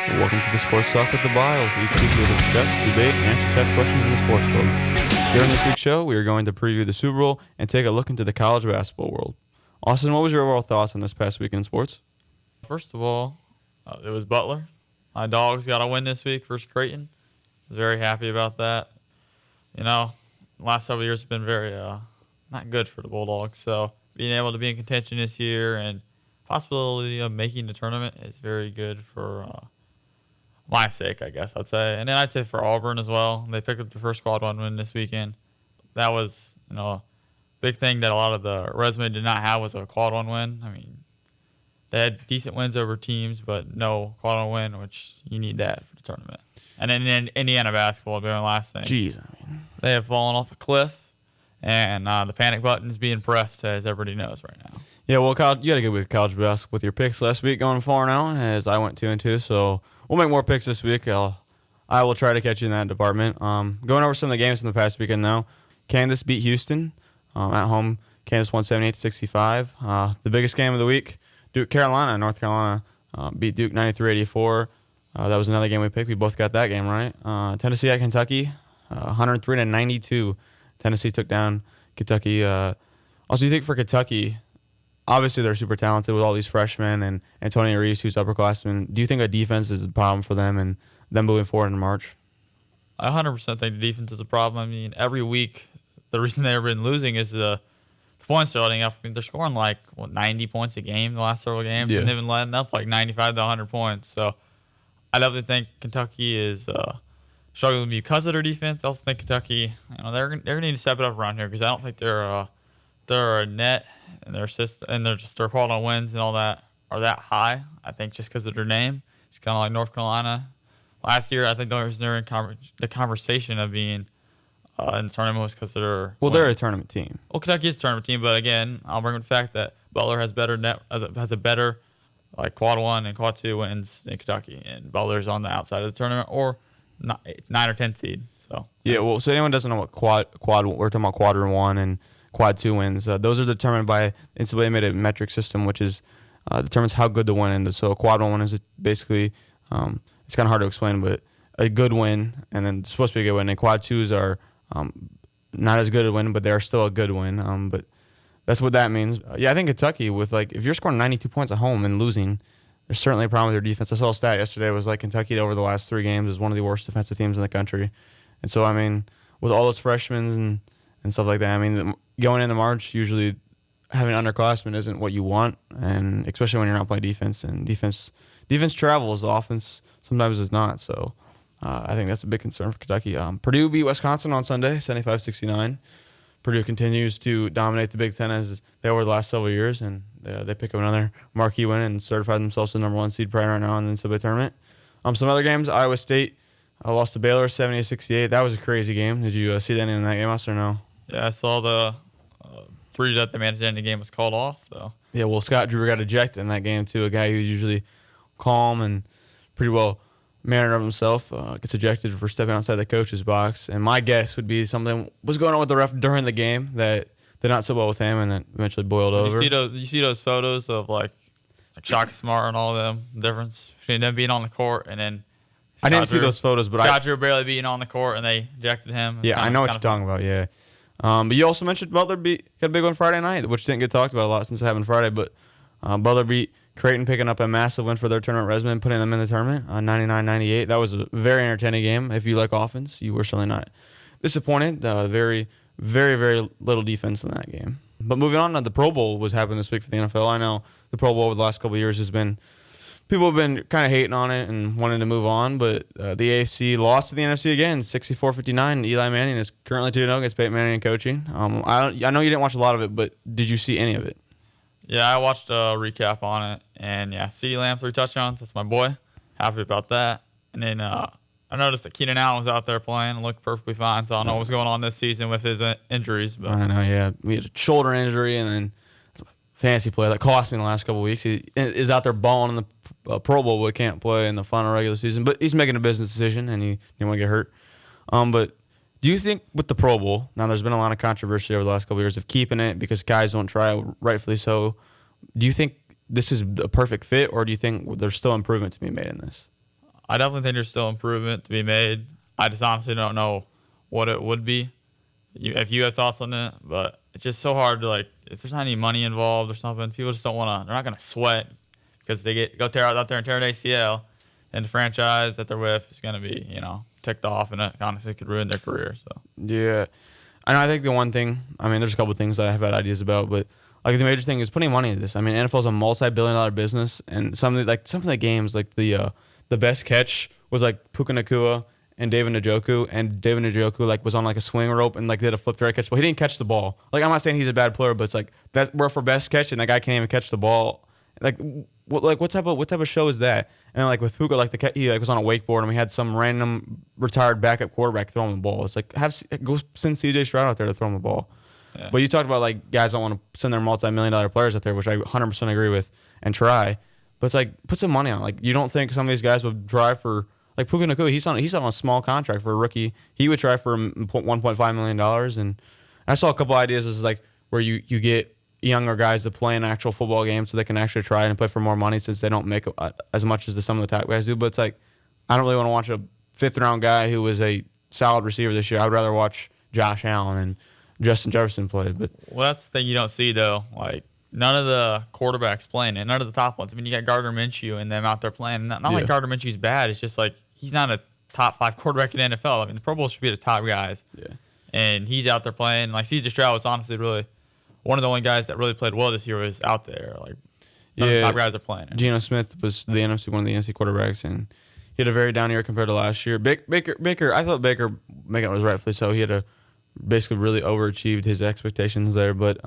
Welcome to the Sports Talk with the Byalls. Each week we'll discuss, debate, and answer tough questions in the sports world. During this week's show, we are going to preview the Super Bowl and take a look into the college basketball world. Austin, what was your overall thoughts on this past week in sports? First of all, it was Butler. My Dogs got a win this week versus Creighton. I was very happy about that. You know, the last several years have been very not good for the Bulldogs. So being able to be in contention this year and possibility of making the tournament is very good for my sake, I guess I'd say. And then I'd say for Auburn as well. They picked up the first quad one win this weekend. That was, a big thing that a lot of the resume did not have was a quad one win. I mean, they had decent wins over teams, but no quad one win, which you need that for the tournament. And then in Indiana basketball, being the last thing. Jeez, They have fallen off a cliff, and the panic button's being pressed, as everybody knows right now. Yeah, well, you had a good week of college basketball with your picks last week going 4-0, as I went 2-2. So we'll make more picks this week. I will try to catch you in that department. Going over some of the games from the past weekend now. Kansas beat Houston at home. Kansas won 78-65. The biggest game of the week, North Carolina beat Duke 93-84. That was another game we picked. We both got that game right. Tennessee at Kentucky, 103-92. Tennessee took down Kentucky. Also, you think for Kentucky, obviously they're super talented with all these freshmen and Antonio Reeves, who's upperclassman. Do you think a defense is the problem for them and them moving forward in March? I 100% think the defense is a problem. I mean, every week, the reason they've been losing is the points they're letting up. I mean, they're scoring 90 points a game the last several games, and they've been letting up 95 to 100 points. So I definitely think Kentucky is struggling because of their defense. I also think Kentucky, they're gonna need to step it up around here because I don't think they're a net and their system and their quality on wins and all that are that high. I think just because of their name, it's kind of like North Carolina. Last year, I think they're in the conversation of being in the tournament was because they're a tournament team. Well, Kentucky is a tournament team, but again, I'll bring up the fact that Butler has a better quad one and quad two wins than Kentucky, and Butler's on the outside of the tournament or 9 or 10 seed. So so anyone doesn't know what quad we're talking about quadrant one and quad two wins. Those are determined by NCAA made a metric system, which is determines how good the win is. So a quad one is basically it's kind of hard to explain, but a good win, and then it's supposed to be a good win. And quad twos are not as good a win, but they are still a good win. But that's what that means. I think Kentucky with if you're scoring 92 points at home and losing, there's certainly a problem with their defense. I saw a stat yesterday. It was Kentucky over the last 3 games is one of the worst defensive teams in the country. And so, with all those freshmen and stuff like that, going into March, usually having underclassmen isn't what you want, and especially when you're not playing defense. And defense travels. The offense sometimes is not. So I think that's a big concern for Kentucky. Purdue beat Wisconsin on Sunday, 75-69. Purdue continues to dominate the Big Ten as they were the last several years, and they pick up another marquee win and certify themselves to the number 1 seed probably right now in the NCAA tournament. Some other games, Iowa State lost to Baylor 70-68. That was a crazy game. Did you see that in that game, Austin, or no? Yeah, I saw the 3 that they managed to end the game was called off. So yeah, well, Scott Drew got ejected in that game too. A guy who's usually calm and pretty well mannered of himself gets ejected for stepping outside the coach's box. And my guess would be something was going on with the ref during the game that did not sit well with him, and then eventually boiled over. You see those photos of Shaka Smart and all them difference between them being on the court and then I didn't see those photos, but Scott Drew barely being on the court and they ejected him. Yeah, I know what you're talking about. Yeah, but you also mentioned Butler got a big one Friday night, which didn't get talked about a lot since it happened Friday. But Butler beat Creighton, picking up a massive win for their tournament resume and putting them in the tournament 99-98. That was a very entertaining game. If you like offense, you were certainly not disappointed. Very, very, very little defense in that game. But moving on, the Pro Bowl was happening this week for the NFL. I know the Pro Bowl over the last couple of years has been people have been kind of hating on it and wanting to move on, but the AFC lost to the NFC again, 64-59. Eli Manning is currently 2-0 against Peyton Manning coaching. I know you didn't watch a lot of it, but did you see any of it? Yeah, I watched a recap on it, and CeeDee Lamb 3 touchdowns. That's my boy. Happy about that. And then I noticed that Keenan Allen was out there playing and looked perfectly fine, so I don't know what's going on this season with his injuries. But I know, yeah. We had a shoulder injury, and then fantasy player that cost me in the last couple of weeks. He is out there balling in the Pro Bowl, but can't play in the final regular season. But he's making a business decision, and he didn't want to get hurt. But do you think with the Pro Bowl, now there's been a lot of controversy over the last couple of years of keeping it because guys don't try, rightfully so. Do you think this is a perfect fit, or do you think there's still improvement to be made in this? I definitely think there's still improvement to be made. I just honestly don't know what it would be. If you have thoughts on it, but it's just so hard to like. If there's not any money involved or something, people just don't want to. They're not gonna sweat because they go tear out there and tear an ACL, and the franchise that they're with is gonna be ticked off, and it honestly could ruin their career. So Yeah. And I think the one thing, I mean, there's a couple of things I have had ideas about, but like the major thing is putting money into this. I mean, NFL is a multi-billion-dollar business, and some of the games, like the best catch was like Puka Nacua and David Njoku, and David Njoku like was on like a swing rope and like did a flip right catch, but he didn't catch the ball. Like I'm not saying he's a bad player, but it's like we're for best catch, and that guy can't even catch the ball. Like what type of show is that? And like with Puka, like he like was on a wakeboard, and we had some random retired backup quarterback throw him the ball. It's like go send CJ Stroud out there to throw him the ball. Yeah. But you talked about like guys don't want to send their multi-million-dollar players out there, which I 100% agree with, and try. But it's like put some money on it. Like you don't think some of these guys would try for like Puka Nacua? He's on a small contract for a rookie. He would try for $1.5 million. And I saw a couple ideas. Is like where you get younger guys to play an actual football game so they can actually try and play for more money since they don't make as much as some of the top guys do. But it's like I don't really want to watch a fifth-round guy who was a solid receiver this year. I would rather watch Josh Allen and Justin Jefferson play. But well, that's the thing you don't see though. Like none of the quarterbacks playing it, none of the top ones. I mean, you got Gardner Minshew and them out there playing. Not like Gardner Minshew's bad. It's just like he's not a top 5 quarterback in the NFL. I mean, the Pro Bowl should be the top guys. Yeah. And he's out there playing. Like CJ Stroud was honestly really one of the only guys that really played well this year was out there. Like none of the top guys are playing. Geno Smith was one of the NFC quarterbacks, and he had a very down year compared to last year. Baker, I thought Baker making it was rightfully so. He had basically really overachieved his expectations there. But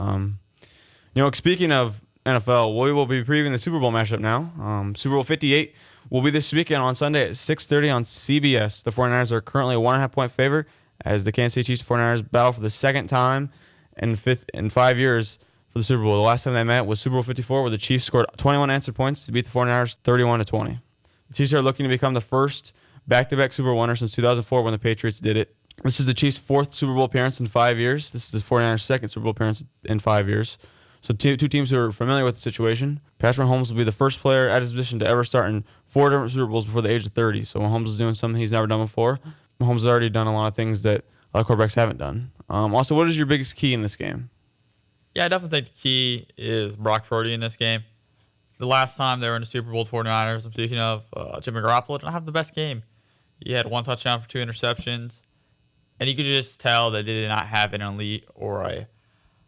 speaking of NFL, we will be previewing the Super Bowl matchup now. Super Bowl 58 will be this weekend on Sunday at 6:30 on CBS. The 49ers are currently a 1.5-point favorite as the Kansas City Chiefs 49ers battle for the second time in 5 years for the Super Bowl. The last time they met was Super Bowl 54, where the Chiefs scored 21 answered points to beat the 49ers 31-20. The Chiefs are looking to become the first back-to-back Super Bowl winner since 2004 when the Patriots did it. This is the Chiefs' 4th Super Bowl appearance in 5 years. This is the 49ers' 2nd Super Bowl appearance in 5 years. So two teams who are familiar with the situation. Patrick Mahomes will be the first player at his position to ever start in 4 different Super Bowls before the age of 30. So Mahomes is doing something he's never done before. Mahomes has already done a lot of things that a lot of quarterbacks haven't done. Also, what is your biggest key in this game? Yeah, I definitely think the key is Brock Purdy in this game. The last time they were in the Super Bowl, the 49ers, I'm speaking of, Jimmy Garoppolo didn't have the best game. He had 1 touchdown for 2 interceptions. And you could just tell that they did not have an elite or a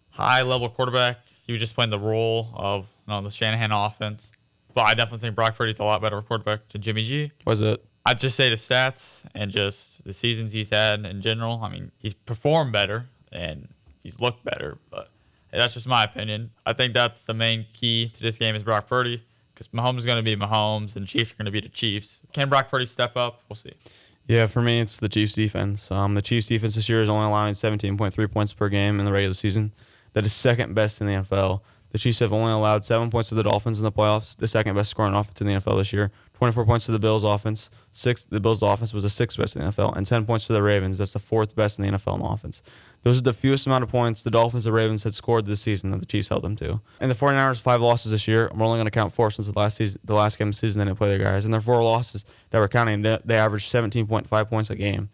high-level quarterback. He was just playing the role of the Shanahan offense. But I definitely think Brock Purdy's a lot better quarterback than Jimmy G. Was it? I'd just say the stats and just the seasons he's had in general. I mean, he's performed better and he's looked better, but that's just my opinion. I think that's the main key to this game is Brock Purdy because Mahomes is going to be Mahomes and the Chiefs are going to be the Chiefs. Can Brock Purdy step up? We'll see. Yeah, for me, it's the Chiefs' defense. The Chiefs' defense this year is only allowing 17.3 points per game in the regular season. That is second best in the NFL. The Chiefs have only allowed 7 points to the Dolphins in the playoffs, the second best scoring offense in the NFL this year. 24 points to the Bills' offense. The Bills' offense was the 6th best in the NFL, and 10 points to the Ravens. That's the 4th best in the NFL in offense. Those are the fewest amount of points the Dolphins and Ravens had scored this season that the Chiefs held them to. And the 49ers, 5 losses this year. We're only going to count 4 since the last game of the season they didn't play their guys. And their 4 losses that we're counting, they averaged 17.5 points a game.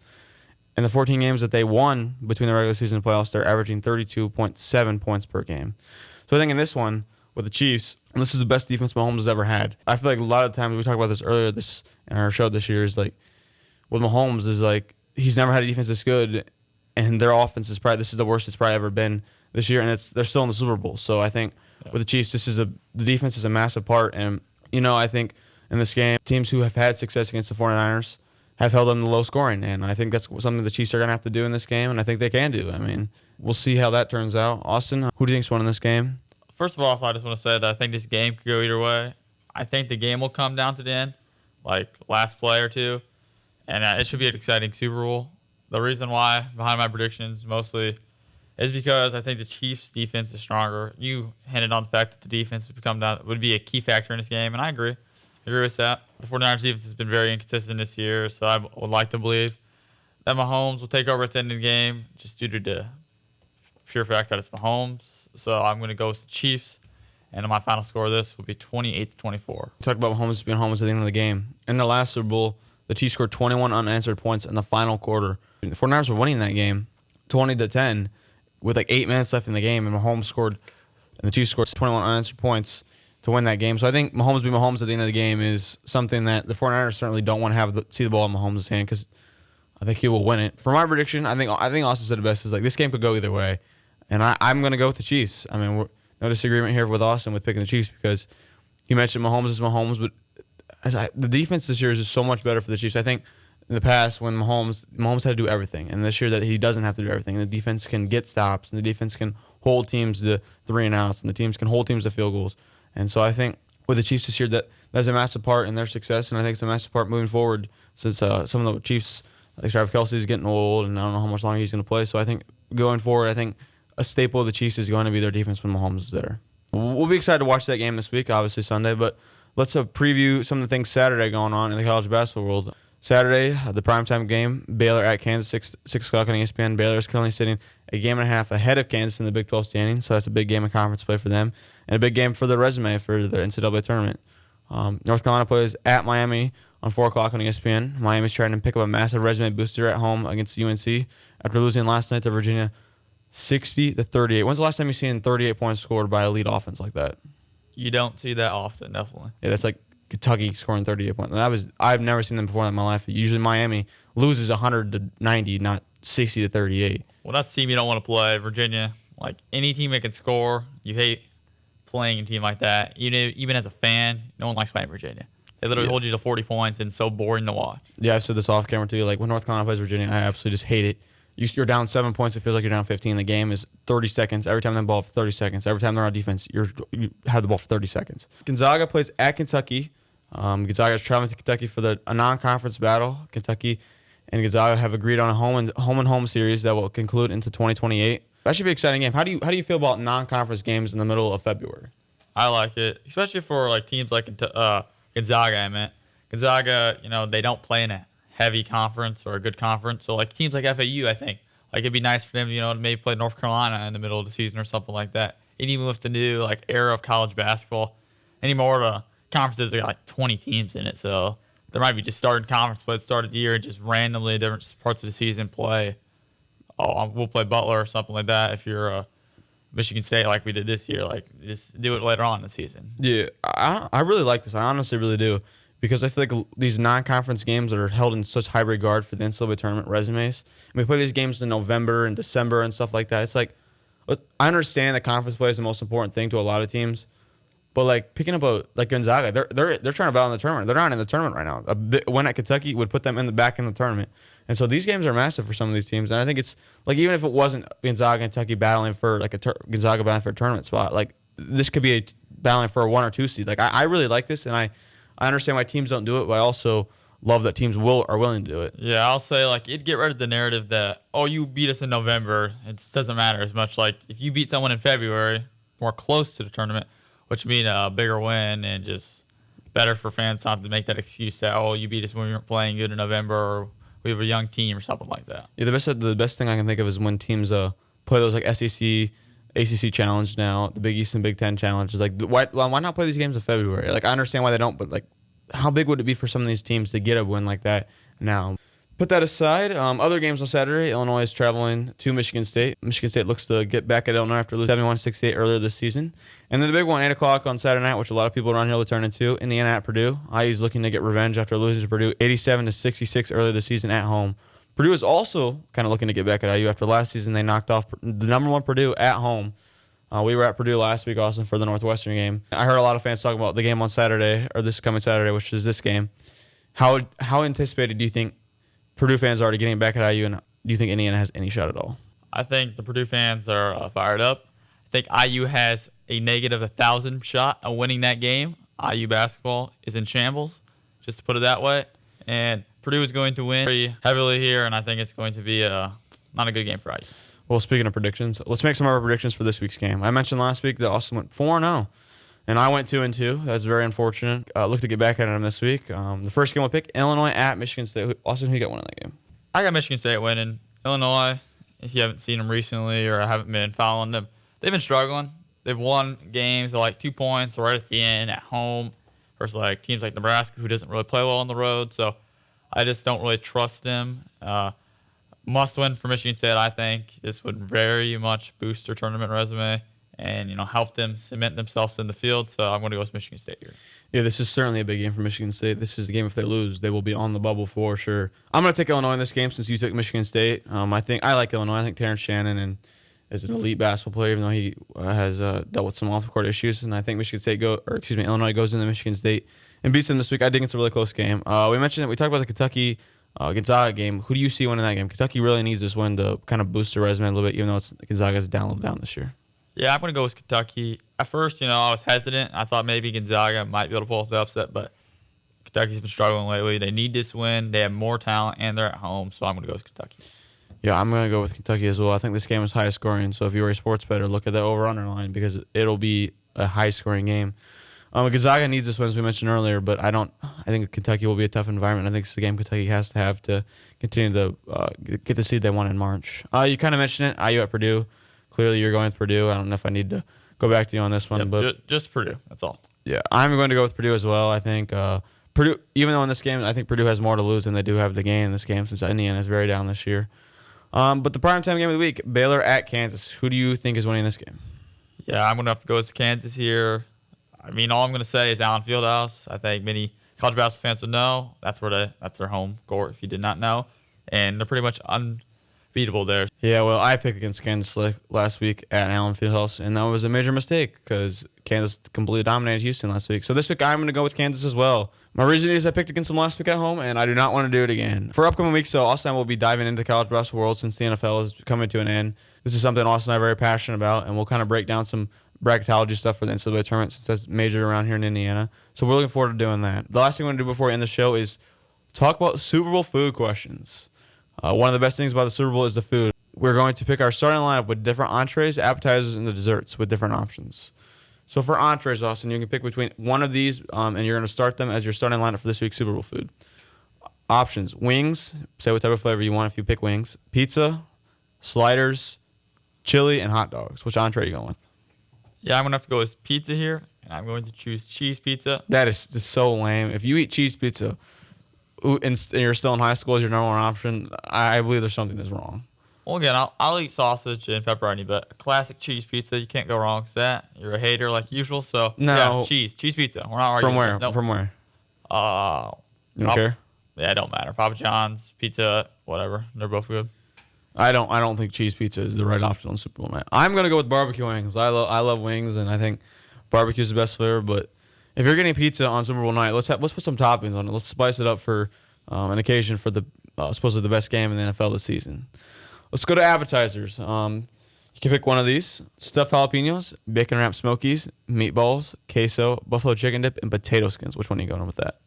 In the 14 games that they won between the regular season and playoffs, they're averaging 32.7 points per game. So I think in this one, with the Chiefs, this is the best defense Mahomes has ever had. I feel like a lot of times, we talked about this earlier in our show this year, is like, with Mahomes is like, he's never had a defense this good, and their offense is this is the worst it's probably ever been this year, and they're still in the Super Bowl. So I think with the Chiefs, the defense is a massive part, and I think in this game, teams who have had success against the 49ers have held them to low scoring, and I think that's something the Chiefs are going to have to do in this game, and I think they can do. I mean, we'll see how that turns out. Austin, who do you think's winning this game? First of all, I just want to say that I think this game could go either way. I think the game will come down to the end, like last play or two, and it should be an exciting Super Bowl. The reason why behind my predictions mostly is because I think the Chiefs' defense is stronger. You hinted on the fact that the defense would be a key factor in this game, and I agree. I agree with that. The 49ers defense has been very inconsistent this year, so I would like to believe that Mahomes will take over at the end of the game just due to the pure fact that it's Mahomes. So I'm going to go with the Chiefs And my final score of this will be 28-24. Talk about Mahomes being Mahomes at the end of the game. In the last Super Bowl, the Chiefs scored 21 unanswered points in the final quarter. The 49ers were winning that game 20-10 with like 8 minutes left in the game, and Mahomes scored, and the Chiefs scored 21 unanswered points to win that game. So I think Mahomes being Mahomes at the end of the game is something that the 49ers certainly don't want to have see the ball in Mahomes' hand, because I think he will win it. For my prediction, I think Austin said it best, is like this game could go either way, and I'm going to go with the Chiefs. I mean, no disagreement here with Austin with picking the Chiefs, because he mentioned Mahomes is Mahomes, but the defense this year is just so much better for the Chiefs. I think in the past when Mahomes had to do everything, and this year that he doesn't have to do everything. The defense can get stops, and the defense can hold teams to 3 and outs, and the teams can hold teams to field goals. And so I think with the Chiefs this year, that's a massive part in their success, and I think it's a massive part moving forward, since some of the Chiefs, like Travis Kelce, is getting old, and I don't know how much longer he's going to play. So I think going forward, I think a staple of the Chiefs is going to be their defense when Mahomes is there. We'll be excited to watch that game this week, obviously Sunday, but let's preview some of the things Saturday going on in the college basketball world. Saturday, the primetime game, Baylor at Kansas, 6 o'clock on ESPN. Baylor is currently sitting a game and a half ahead of Kansas in the Big 12 standings, so that's a big game of conference play for them, and a big game for their resume for the NCAA tournament. North Carolina plays at Miami on 4 o'clock on ESPN. Miami's trying to pick up a massive resume booster at home against UNC after losing last night to Virginia 60-38. When's the last time you've seen 38 points scored by elite offense like that? You don't see that often, definitely. Yeah, that's like Kentucky scoring 38 points. I've never seen them before in my life. Usually Miami loses 100-90, not 60-38. Well, that's the team you don't want to play. Virginia, like any team that can score, you hate playing a team like that. Even as a fan, no one likes playing Virginia. They literally hold you to 40 points, and it's so boring to watch. Yeah, I've said this off camera too. Like when North Carolina plays Virginia, I absolutely just hate it. You're down 7 points. It feels like you're down 15. The game is 30 seconds. Every time they have the ball for 30 seconds. Every time they're on defense, you have the ball for 30 seconds. Gonzaga plays at Kentucky. Gonzaga is traveling to Kentucky for a non-conference battle. Kentucky and Gonzaga have agreed on a home series that will conclude into 2028. That should be an exciting game. How do you feel about non-conference games in the middle of February? I like it, especially for like teams like Gonzaga. I meant Gonzaga. They don't play in a heavy conference or a good conference. So like teams like FAU, I think like it'd be nice for them, to maybe play North Carolina in the middle of the season or something like that. And even with the new like era of college basketball, anymore the conferences are like 20 teams in it. So there might be just starting conference play at the start of the year and just randomly different parts of the season play. We'll play Butler or something like that. If you're Michigan State, like we did this year, like just do it later on in the season. Yeah, I really like this. I honestly really do. Because I feel like these non-conference games that are held in such high regard for the NCAA tournament resumes, and we play these games in November and December and stuff like that. It's like, I understand that conference play is the most important thing to a lot of teams, but like picking up like Gonzaga, they're trying to battle in the tournament. They're not in the tournament right now. A win at Kentucky would put them back in the tournament, and so these games are massive for some of these teams. And I think it's like even if it wasn't Gonzaga and Kentucky battling for like Gonzaga battling for a tournament spot, like this could be battling for a 1 or 2 seed. Like I really like this, and I understand why teams don't do it, but I also love that teams are willing to do it. Yeah, I'll say like it'd get rid of the narrative that you beat us in November. It doesn't matter as much. Like if you beat someone in February, more close to the tournament, which means a bigger win and just better for fans not to make that excuse that you beat us when we weren't playing good in November or we have a young team or something like that. Yeah, the best thing I can think of is when teams play those like SEC, ACC challenge now, the Big East and Big Ten challenge. Is like why not play these games in February? Like I understand why they don't, but like how big would it be for some of these teams to get a win like that now? Put that aside. Other games on Saturday, Illinois is traveling to Michigan State. Michigan State looks to get back at Illinois after losing 71-68 earlier this season. And then the big one, 8 o'clock on Saturday night, which a lot of people around here will turn into, Indiana at Purdue. IU's looking to get revenge after losing to Purdue 87-66 earlier this season at home. Purdue is also kind of looking to get back at IU after last season. They knocked off the number 1 Purdue at home. We were at Purdue last week, Austin, for the Northwestern game. I heard a lot of fans talking about the game on Saturday, or this coming Saturday, which is this game. How anticipated do you think Purdue fans are to getting back at IU, and do you think Indiana has any shot at all? I think the Purdue fans are fired up. I think IU has a negative 1,000 shot of winning that game. IU basketball is in shambles, just to put it that way. And Purdue is going to win very heavily here, and I think it's going to be not a good game for IU. Well, speaking of predictions, let's make some of our predictions for this week's game. I mentioned last week that Austin went 4-0, and I went 2-2. That's very unfortunate. Look to get back at him this week. The first game we'll pick, Illinois at Michigan State. Austin, who you got winning that game? I got Michigan State winning. Illinois, if you haven't seen them recently or haven't been following them, they've been struggling. they've won games of like 2 points right at the end at home versus like teams like Nebraska, who doesn't really play well on the road. So I just don't really trust them. Must win for Michigan State, I think. This would very much boost their tournament resume and, help them cement themselves in the field. So I'm going to go with Michigan State here. Yeah, this is certainly a big game for Michigan State. This is the game if they lose, they will be on the bubble for sure. I'm going to take Illinois in this game since you took Michigan State. I like Illinois. I think Terrence Shannon is an elite basketball player, even though he has dealt with some off-the-court issues. And I think Illinois goes into Michigan State and beats them this week. I think it's a really close game. We talked about the Kentucky Gonzaga game. Who do you see winning that game? Kentucky really needs this win to kind of boost their resume a little bit, even though Gonzaga's down a little down this year. Yeah, I'm going to go with Kentucky. At first, I was hesitant. I thought maybe Gonzaga might be able to pull off the upset, but Kentucky's been struggling lately. They need this win. They have more talent, and they're at home, so I'm going to go with Kentucky. Yeah, I'm going to go with Kentucky as well. I think this game is high scoring, so if you were a sports bettor, look at the over-under line because it'll be a high-scoring game. Gonzaga needs this win, as we mentioned earlier, but I think Kentucky will be a tough environment. I think it's the game Kentucky has to have to continue to get the seed they won in March. You kind of mentioned it, IU at Purdue. Clearly, you're going with Purdue. I don't know if I need to go back to you on this one, but just Purdue. That's all. Yeah, I'm going to go with Purdue as well. I think Purdue, even though in this game, I think Purdue has more to lose than they do have to gain in this game since Indiana is very down this year. But the primetime game of the week, Baylor at Kansas. Who do you think is winning this game? Yeah, I'm going to have to go with Kansas here. All I'm going to say is Allen Fieldhouse. I think many college basketball fans would know. That's their home court, if you did not know. And they're pretty much unbeatable there. Yeah, well, I picked against Kansas last week at Allen Fieldhouse, and that was a major mistake because Kansas completely dominated Houston last week. So this week, I'm going to go with Kansas as well. My reason is I picked against them last week at home, and I do not want to do it again. For upcoming weeks, so Austin and I will be diving into the college basketball world since the NFL is coming to an end. This is something Austin and I are very passionate about, and we'll kind of break down some bracketology stuff for the NCAA tournament since that's majored around here in Indiana. So we're looking forward to doing that. The last thing we're going to do before we end the show is talk about Super Bowl food questions. One of the best things about the Super Bowl is the food. We're going to pick our starting lineup with different entrees, appetizers, and the desserts with different options. So for entrees, Austin, you can pick between one of these, and you're going to start them as your starting lineup for this week's Super Bowl food. Options: wings, say what type of flavor you want if you pick wings, pizza, sliders, chili, and hot dogs. Which entree are you going with? Yeah, I'm going to have to go with pizza here, and I'm going to choose cheese pizza. That is just so lame. If you eat cheese pizza and you're still in high school as your number one option, I believe there's something that's wrong. Well, again, I'll eat sausage and pepperoni, but a classic cheese pizza, you can't go wrong with that. You're a hater like usual, so no. Yeah, cheese pizza. We're not arguing. From where? You don't care? Yeah, it don't matter. Papa John's, Pizza Hut, whatever. They're both good. I don't think cheese pizza is the right option on Super Bowl night. I'm gonna go with barbecue wings. I love wings, and I think barbecue is the best flavor. But if you're getting pizza on Super Bowl night, let's put some toppings on it. Let's spice it up for an occasion for the supposedly the best game in the NFL this season. Let's go to appetizers. You can pick one of these: stuffed jalapenos, bacon wrapped smokies, meatballs, queso, buffalo chicken dip, and potato skins. Which one are you going with that?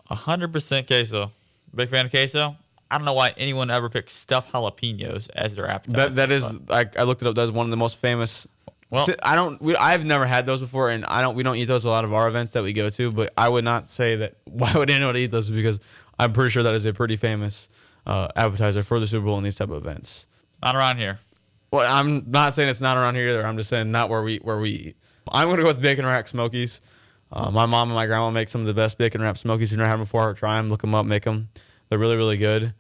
100% queso. Big fan of queso. I don't know why anyone ever picks stuffed jalapenos as their appetizer. That is, I looked it up. That's one of the most famous. Well, I've never had those before, and we don't eat those at a lot of our events that we go to. But I would not say that. Why would anyone eat those? Because I'm pretty sure that is a pretty famous appetizer for the Super Bowl and these type of events. Not around here. Well, I'm not saying it's not around here either. I'm just saying not where we eat. I'm gonna go with bacon wrapped smokies. My mom and my grandma make some of the best bacon wrapped smokies you've never had before. Try them, look them up, make them. They're really, really good.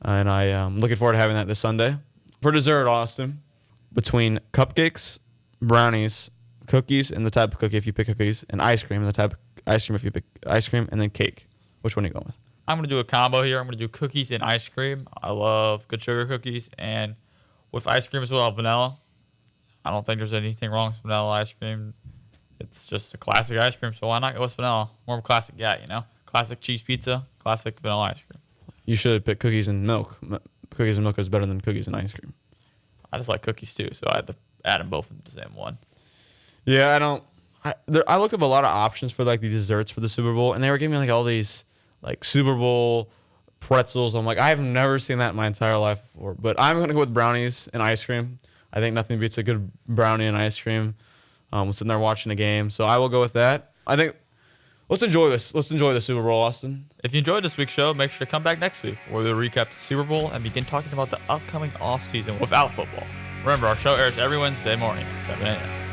And I'm looking forward to having that this Sunday. For dessert, Austin, between cupcakes, brownies, cookies, and the type of cookie if you pick cookies, and ice cream, and the type of ice cream if you pick ice cream, and then cake. Which one are you going with? I'm going to do a combo here. I'm going to do cookies and ice cream. I love good sugar cookies. And with ice cream as well, vanilla. I don't think there's anything wrong with vanilla ice cream. It's just a classic ice cream, so why not go with vanilla? More of a classic guy, Classic cheese pizza, classic vanilla ice cream. You should pick cookies and milk. Cookies and milk is better than cookies and ice cream. I just like cookies too, so I had to add them both into the same one. Yeah, I looked up a lot of options for like the desserts for the Super Bowl, and they were giving me like all these like Super Bowl pretzels. I'm like, I've never seen that in my entire life before. But I'm gonna go with brownies and ice cream. I think nothing beats a good brownie and ice cream. We're sitting there watching the game, so I will go with that. I think let's enjoy this. Let's enjoy the Super Bowl, Austin. If you enjoyed this week's show, make sure to come back next week where we'll recap the Super Bowl and begin talking about the upcoming off season without football. Remember, our show airs every Wednesday morning at 7 a.m.